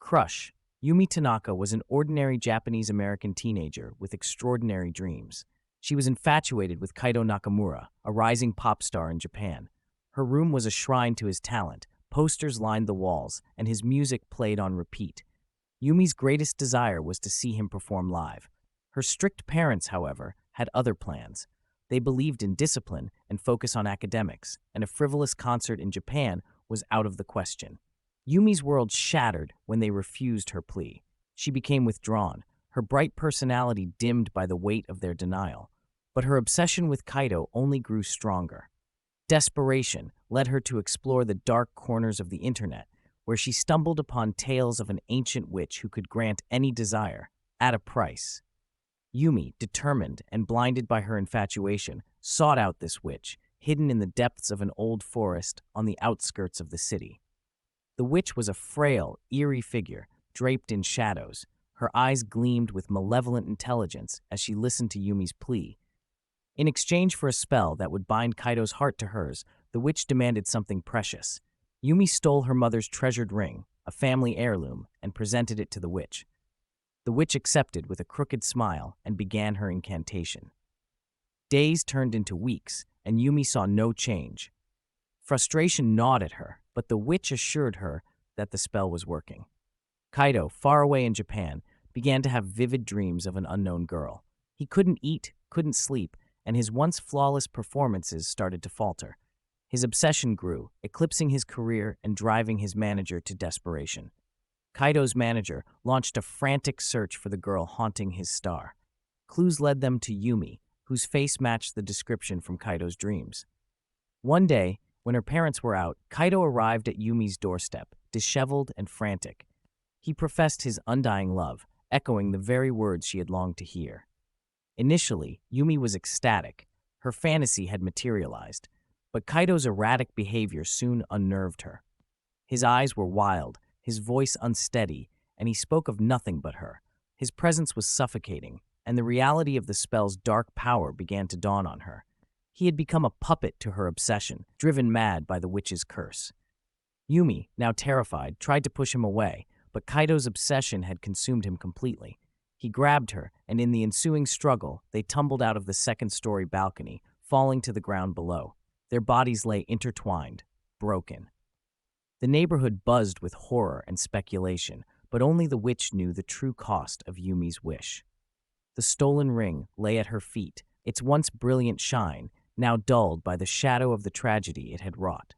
Crush. Yumi Tanaka was an ordinary Japanese-American teenager with extraordinary dreams. She was infatuated with Kaito Nakamura, a rising pop star in Japan. Her room was a shrine to his talent, posters lined the walls, and his music played on repeat. Yumi's greatest desire was to see him perform live. Her strict parents, however, had other plans. They believed in discipline and focus on academics, and a frivolous concert in Japan was out of the question. Yumi's world shattered when they refused her plea. She became withdrawn, her bright personality dimmed by the weight of their denial. But her obsession with Kaito only grew stronger. Desperation led her to explore the dark corners of the internet, where she stumbled upon tales of an ancient witch who could grant any desire, at a price. Yumi, determined and blinded by her infatuation, sought out this witch, hidden in the depths of an old forest on the outskirts of the city. The witch was a frail, eerie figure, draped in shadows. Her eyes gleamed with malevolent intelligence as she listened to Yumi's plea. In exchange for a spell that would bind Kaito's heart to hers, the witch demanded something precious. Yumi stole her mother's treasured ring, a family heirloom, and presented it to the witch. The witch accepted with a crooked smile and began her incantation. Days turned into weeks, and Yumi saw no change. Frustration gnawed at her, but the witch assured her that the spell was working. Kaito, far away in Japan, began to have vivid dreams of an unknown girl. He couldn't eat, couldn't sleep, and his once flawless performances started to falter. His obsession grew, eclipsing his career and driving his manager to desperation. Kaito's manager launched a frantic search for the girl haunting his star. Clues led them to Yumi, whose face matched the description from Kaito's dreams. One day, when her parents were out, Kaito arrived at Yumi's doorstep, disheveled and frantic. He professed his undying love, echoing the very words she had longed to hear. Initially, Yumi was ecstatic. Her fantasy had materialized, but Kaito's erratic behavior soon unnerved her. His eyes were wild, his voice unsteady, and he spoke of nothing but her. His presence was suffocating, and the reality of the spell's dark power began to dawn on her. He had become a puppet to her obsession, driven mad by the witch's curse. Yumi, now terrified, tried to push him away, but Kaito's obsession had consumed him completely. He grabbed her, and in the ensuing struggle, they tumbled out of the second-story balcony, falling to the ground below. Their bodies lay intertwined, broken. The neighborhood buzzed with horror and speculation, but only the witch knew the true cost of Yumi's wish. The stolen ring lay at her feet, its once brilliant shine now dulled by the shadow of the tragedy it had wrought.